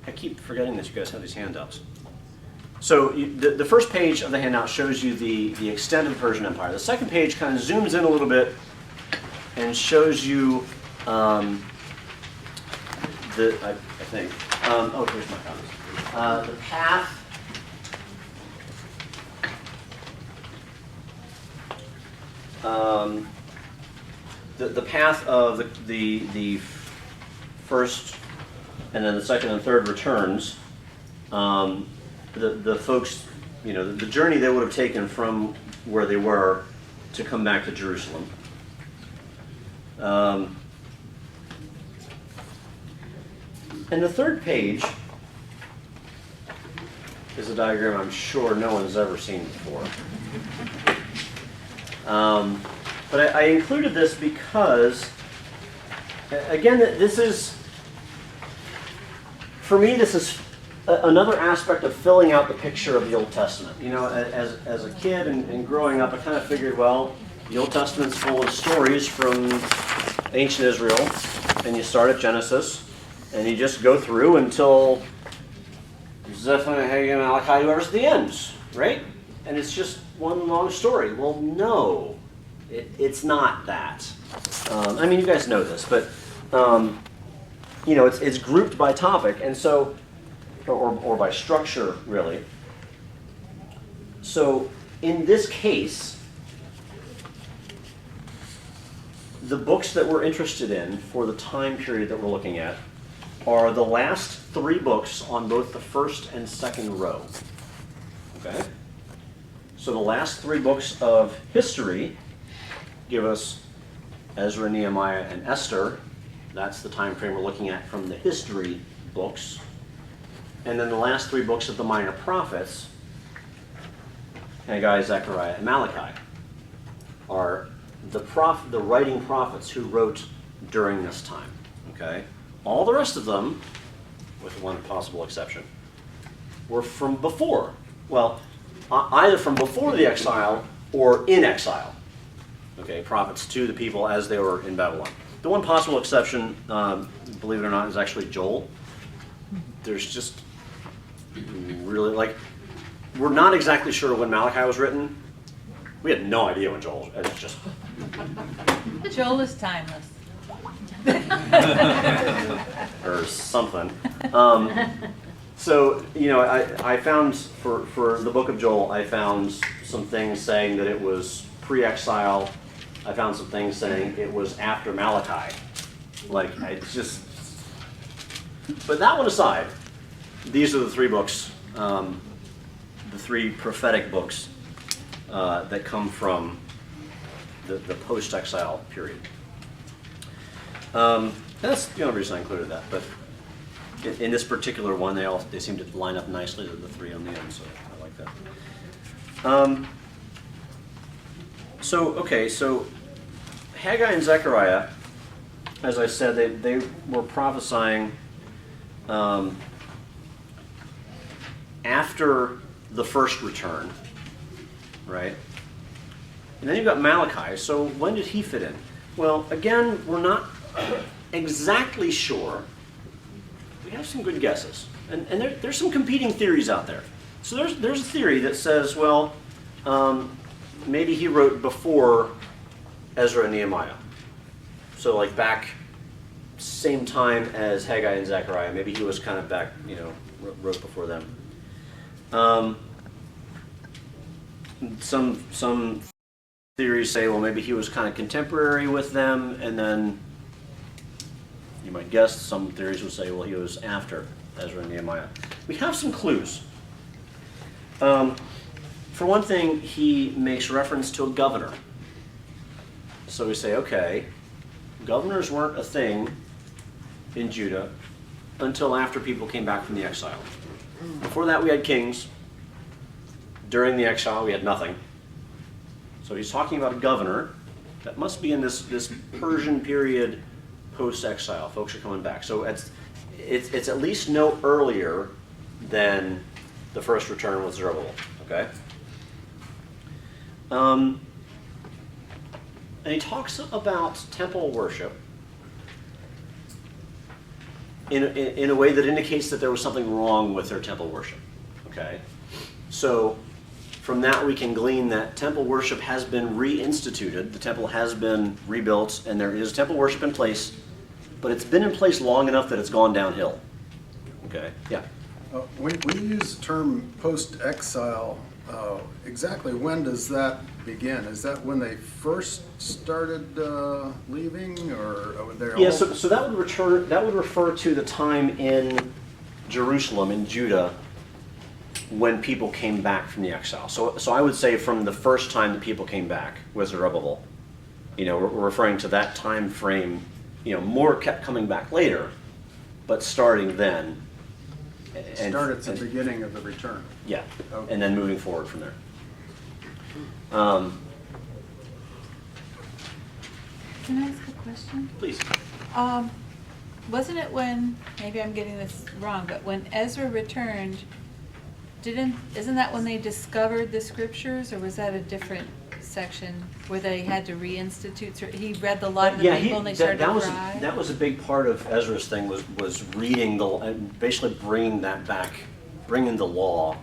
I keep forgetting that you guys have these handouts. So the first page of the handout shows you the extent of the Persian Empire. The second page kind of zooms in a little bit and shows you I think. Here's my copies. The path. The path of the first. And then the second and third returns, the folks, the journey they would have taken from where they were to come back to Jerusalem. And the third page is a diagram I'm sure no one's ever seen before. But I included this because, again, this is, for me, this is another aspect of filling out the picture of the Old Testament. As a kid and growing up, I kind of figured, well, the Old Testament's full of stories from ancient Israel, and you start at Genesis, and you just go through until Zephaniah, Haggai, Malachi, whoever's at the end, right? And it's just one long story. Well, no, it's not that. You guys know this, but it's grouped by topic, and so, or by structure, really. So in this case, the books that we're interested in for the time period that we're looking at are the last 3 books on both the first and second row. Okay? So the last 3 books of history give us Ezra, Nehemiah, and Esther. That's the time frame we're looking at from the history books. And then the last 3 books of the minor prophets, Haggai, Zechariah, and Malachi, are the writing prophets who wrote during this time. Okay? All the rest of them, with one possible exception, were from before. Well, either from before the exile or in exile. Okay, prophets to the people as they were in Babylon. The one possible exception, believe it or not, is actually Joel. There's just really, like, we're not exactly sure when Malachi was written. We had no idea when Joel, it's just... Joel is timeless. or something. So, you know, I found, for the book of Joel, I found some things saying that it was pre-exile. I found some things saying it was after Malachi. Like, it's just... But that one aside, these are the 3 books, the 3 prophetic books that come from the post-exile period. And that's the only reason I included that. But in this particular one, they seem to line up nicely, the 3 on the end, so I like that. So Haggai and Zechariah, as I said, they were prophesying after the first return, right? And then you've got Malachi. So when did he fit in? Well, again, we're not exactly sure. We have some good guesses. And there's some competing theories out there. So there's a theory that says, well, maybe he wrote before Ezra and Nehemiah. So like back same time as Haggai and Zechariah. Maybe he was kind of back, you know, wrote before them. Some theories say, well, maybe he was kind of contemporary with them, and then you might guess some theories would say, well, he was after Ezra and Nehemiah. We have some clues. For one thing, he makes reference to a governor. So we say, okay, governors weren't a thing in Judah until after people came back from the exile. Before that, we had kings. During the exile, we had nothing. So he's talking about a governor that must be in this Persian period post-exile. Folks are coming back. So it's at least no earlier than the first return with Zerubbabel. Okay? And he talks about temple worship in a way that indicates that there was something wrong with their temple worship. Okay? So from that we can glean that temple worship has been reinstituted, the temple has been rebuilt, and there is temple worship in place, but it's been in place long enough that it's gone downhill. Okay? Yeah. When you use the term post-exile, exactly when does that begin? Is that when they first started leaving, or they're Yeah, so that would refer to the time in Jerusalem, in Judah, when people came back from the exile. So I would say from the first time that people came back with Zerubbabel, you know, we're referring to that time frame. You know, more kept coming back later, but starting then. start at the beginning of the return? Yeah, Okay. and then moving forward from there. Can I ask a question? Please. Wasn't it when, maybe I'm getting this wrong, but when Ezra returned, isn't that when they discovered the scriptures, or was that a different section where they had to reinstitute? He read the law to the people and they started to cry? That was a big part of Ezra's thing, was reading basically bringing that back, bringing the law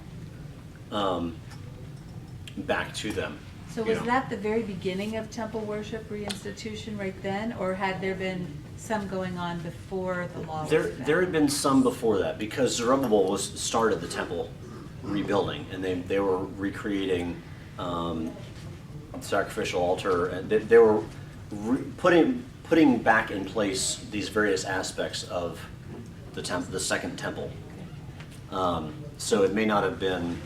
back to them. So was that the very beginning of temple worship reinstitution right then, or had there been some going on before the law was There had been some before that, because Zerubbabel started the temple rebuilding, and they were recreating sacrificial altar, and they were putting back in place these various aspects of the second temple. So it may not have been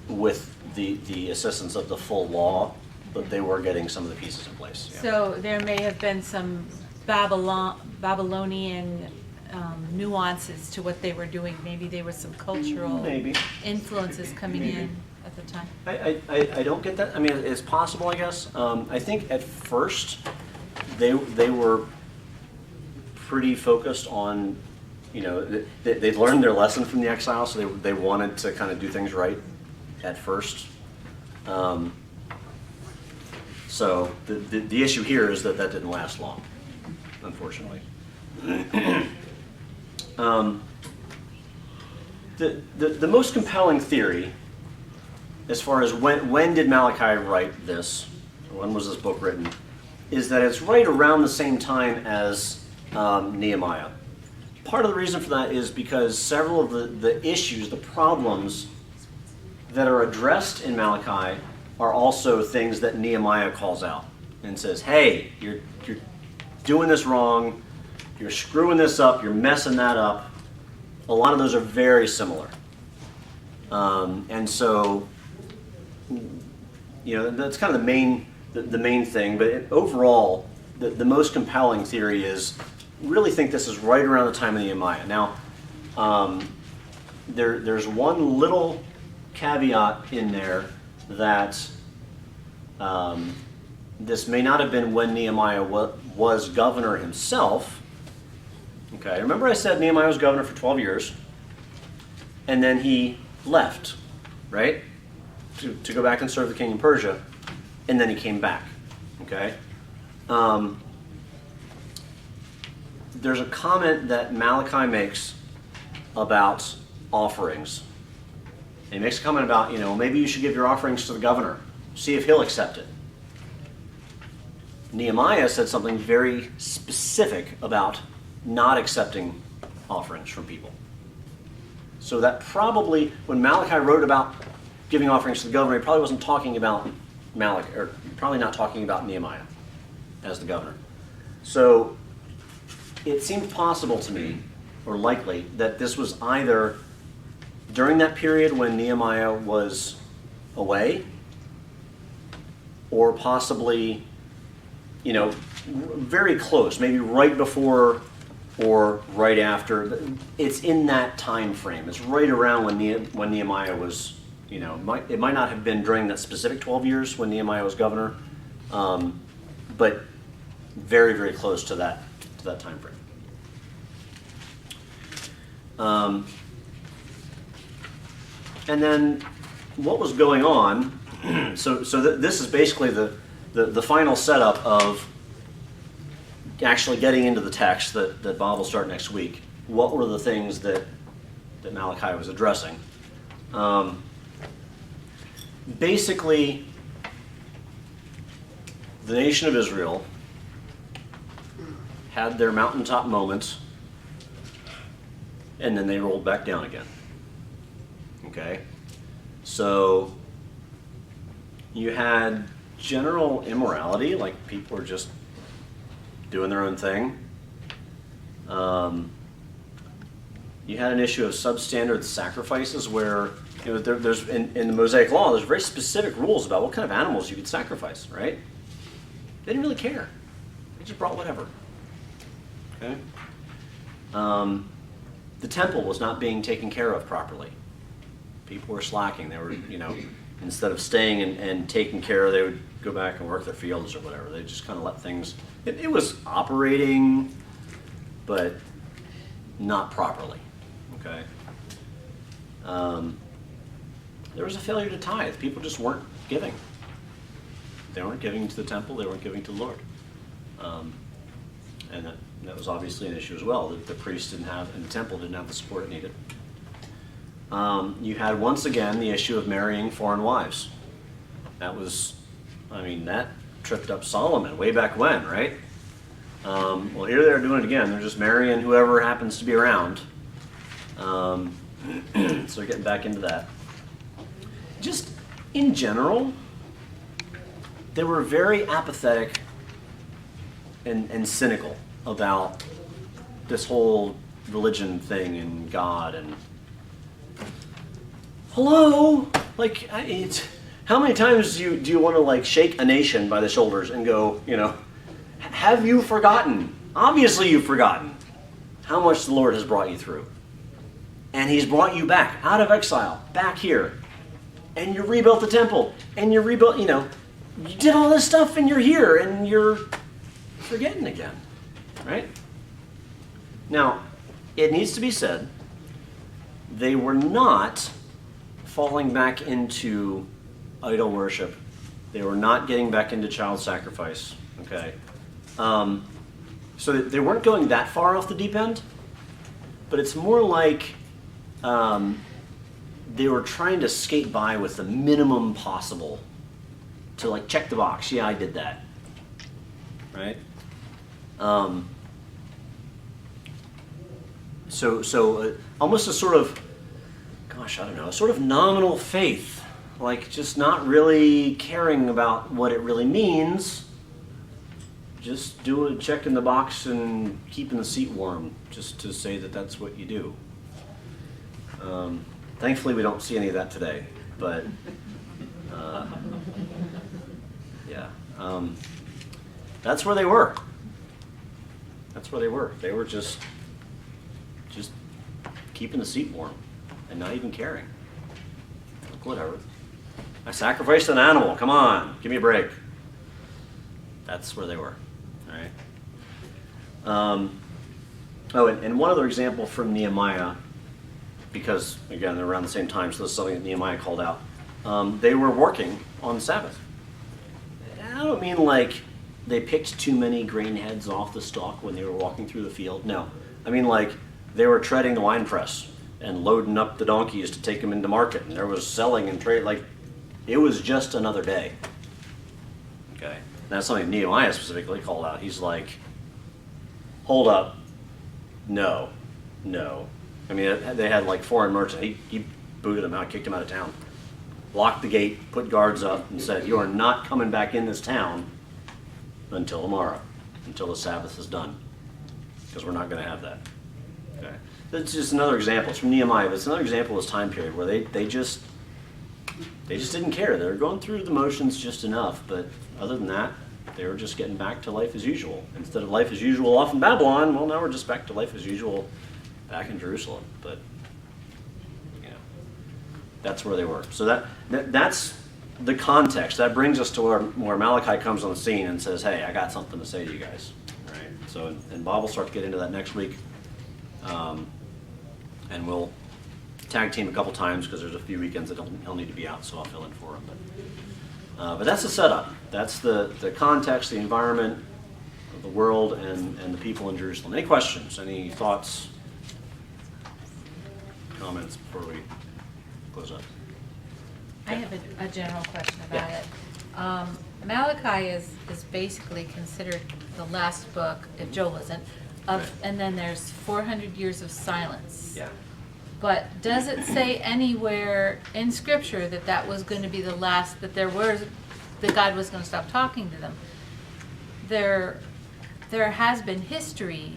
with the assistance of the full law, but they were getting some of the pieces in place. Yeah. So there may have been some Babylonian nuances to what they were doing. Maybe there was some cultural Maybe. influences coming Maybe. in at the time. I don't get that. I mean, it's possible, I guess. I think at first they were pretty focused on, they'd learned their lesson from the exile, so they wanted to kind of do things right at first. So the issue here is that didn't last long, unfortunately. The most compelling theory, as far as when did Malachi write this, or when was this book written, is that it's right around the same time as Nehemiah. Part of the reason for that is because several of the issues, the problems that are addressed in Malachi are also things that Nehemiah calls out and says, hey, you're doing this wrong, you're screwing this up, you're messing that up. A lot of those are very similar. And so, that's kind of the main thing, but overall, the most compelling theory is, really think this is right around the time of Nehemiah. Now, there's one little caveat in there that this may not have been when Nehemiah was governor himself. Okay, remember I said Nehemiah was governor for 12 years, and then he left, right, to go back and serve the king in Persia, and then he came back. Okay. There's a comment that Malachi makes about offerings. And he makes a comment about, maybe you should give your offerings to the governor. See if he'll accept it. Nehemiah said something very specific about not accepting offerings from people. So that probably, when Malachi wrote about giving offerings to the governor, he probably wasn't talking about Malachi, or probably not talking about Nehemiah as the governor. So it seemed possible to me, or likely, that this was either during that period when Nehemiah was away, or possibly, very close, maybe right before or right after. It's in that time frame. It's right around when Nehemiah was, it might not have been during that specific 12 years when Nehemiah was governor, but very, very close to that time frame. And then what was going on, so this is basically the final setup of actually getting into the text that Bob will start next week. What were the things that Malachi was addressing? Basically, the nation of Israel had their mountaintop moments, and then they rolled back down again. Okay? So you had general immorality, like people were just doing their own thing. You had an issue of substandard sacrifices where, there's in the Mosaic Law, there's very specific rules about what kind of animals you could sacrifice, right? They didn't really care. They just brought whatever. Okay? The temple was not being taken care of properly. People were slacking. They were, instead of staying and taking care, they would go back and work their fields or whatever. They just kind of let things, it was operating, but not properly. Okay? There was a failure to tithe. People just weren't giving. They weren't giving to the temple. They weren't giving to the Lord. And that was obviously an issue as well. The priests didn't have, and the temple didn't have the support it needed. You had, once again, the issue of marrying foreign wives. That was, that tripped up Solomon way back when, right? Well, here they're doing it again. They're just marrying whoever happens to be around. So they're getting back into that. Just in general, they were very apathetic and cynical about this whole religion thing and God and hello, like how many times do you want to like shake a nation by the shoulders and go, have you forgotten? Obviously you've forgotten how much the Lord has brought you through. And he's brought you back out of exile, back here. And you rebuilt the temple. And you rebuilt, you did all this stuff and you're here and you're forgetting again. Right? Now, it needs to be said, they were not falling back into idol worship. They were not getting back into child sacrifice. Okay? So they weren't going that far off the deep end, but it's more like they were trying to skate by with the minimum possible to like check the box. Yeah, I did that. Right? So almost a sort of, gosh, I don't know, a sort of nominal faith, like just not really caring about what it really means. Just checking the box and keeping the seat warm, just to say that that's what you do. Thankfully, we don't see any of that today, but yeah, that's where they were. That's where they were. They were just keeping the seat warm and not even caring. Like, whatever. I sacrificed an animal. Come on, give me a break. That's where they were. All right. And one other example from Nehemiah, because again they're around the same time, so this is something that Nehemiah called out. They were working on the Sabbath. I don't mean like they picked too many grain heads off the stalk when they were walking through the field. No, I mean like they were treading the wine press and loading up the donkeys to take them into market, and there was selling and trade. Like it was just another day. Okay, and that's something Nehemiah specifically called out. He's like, hold up, no. I mean, they had like foreign merchants. He booted them out, kicked them out of town, locked the gate, put guards up, and said, you are not coming back in this town until tomorrow, until the Sabbath is done, because we're not going to have that. Okay, that's just another example. It's from Nehemiah, but it's another example of this time period where they just didn't care. They were going through the motions just enough, but other than that, they were just getting back to life as usual. Instead of life as usual off in Babylon, well, now we're just back to life as usual back in Jerusalem. But that's where they were. So that's the context. That brings us to where Malachi comes on the scene and says, hey, I got something to say to you guys. Right? So, and Bob will start to get into that next week. And we'll tag team a couple times because there's a few weekends that he'll need to be out, so I'll fill in for him. But that's the setup. That's the context, the environment of the world and the people in Jerusalem. Any questions? Any thoughts? Comments before we close up? I have a general question about it. Malachi is basically considered the last book, if Joel isn't, and then there's 400 years of silence. Yeah. But does it say anywhere in Scripture that was going to be the last, that God was going to stop talking to them? There has been history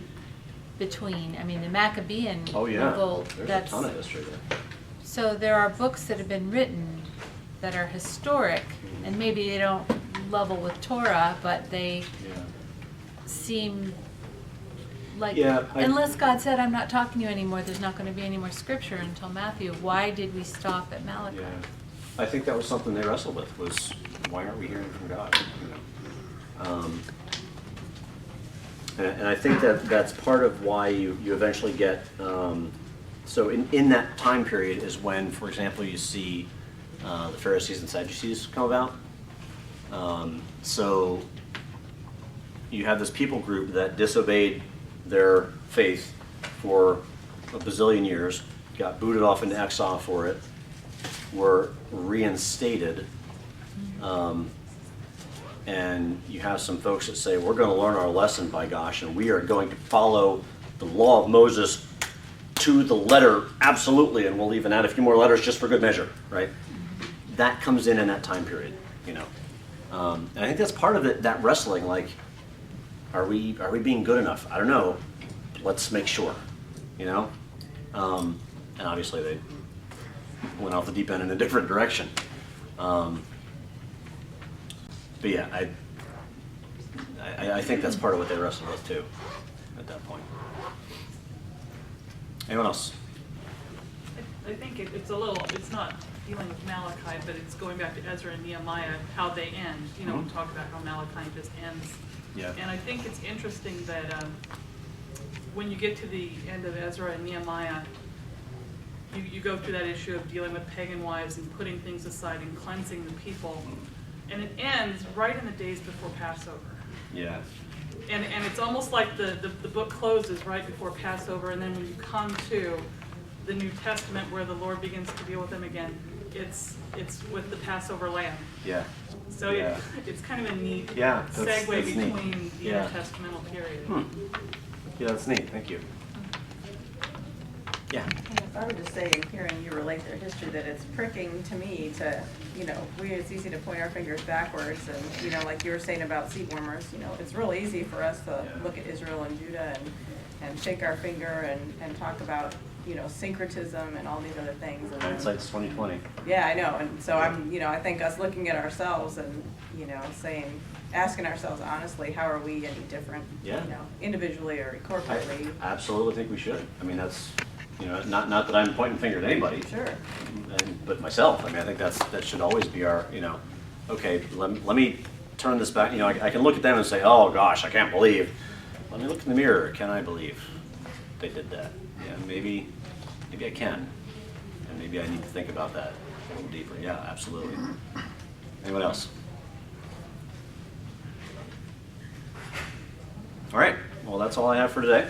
between, the Maccabean revolt. There's a ton of history there. So there are books that have been written that are historic, and maybe they don't level with Torah, but they seem like, unless God said, I'm not talking to you anymore, there's not going to be any more Scripture until Matthew. Why did we stop at Malachi? Yeah. I think that was something they wrestled with, was why aren't we hearing from God? And I think that's part of why you eventually get, so in that time period is when, for example, you see the Pharisees and Sadducees come about. So you have this people group that disobeyed their faith for a bazillion years, got booted off into exile for it, were reinstated, and you have some folks that say, we're going to learn our lesson, by gosh, and we are going to follow the law of Moses to the letter, absolutely, and we'll even add a few more letters just for good measure, right? That comes in that time period, And I think that's part of it, that wrestling, like, Are we being good enough? I don't know. Let's make sure, you know? And obviously they went off the deep end in a different direction. But yeah, I think that's part of what they wrestled with too, at that point. Anyone else? I think it's a little, it's not dealing with Malachi, but it's going back to Ezra and Nehemiah, how they end. You know, we talk about how Malachi just ends. Yeah. And I think it's interesting that when you get to the end of Ezra and Nehemiah, you go through that issue of dealing with pagan wives and putting things aside and cleansing the people. And it ends right in the days before Passover. Yeah. And it's almost like the book closes right before Passover, and then when you come to the New Testament where the Lord begins to deal with them again, it's with the Passover lamb. Yeah. So Yeah. it's kind of a neat Yeah, segue that's neat. between the Yeah. intertestamental period. Yeah, that's neat. Thank you. Yeah. And if I were to say, in hearing you relate their history, that it's pricking to me to, you know, it's easy to point our fingers backwards, and, you know, like you were saying about seat warmers, you know, it's real easy for us to look at Israel and Judah and shake our finger and talk about, you know, syncretism and all these other things. And then- Hindsight's 20/20. Yeah, I know, and so I'm, you know, I think us looking at ourselves and, you know, asking ourselves honestly, how are we any different? Yeah. You know, individually or I corporately. absolutely think we should. I mean, that's, you know, not that I'm pointing the finger at anybody. Sure. But myself, I mean, I think that should always be our, you know, okay, let me turn this back, you know, I can look at them and say, oh gosh, I can't believe. Let me look in the mirror, can I believe they did that? Yeah, maybe I can. And maybe I need to think about that a little deeper. Yeah, absolutely. Anyone else? All right, well, that's all I have for today.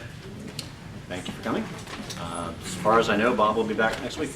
Thank you for coming. As far as I know, Bob will be back next week.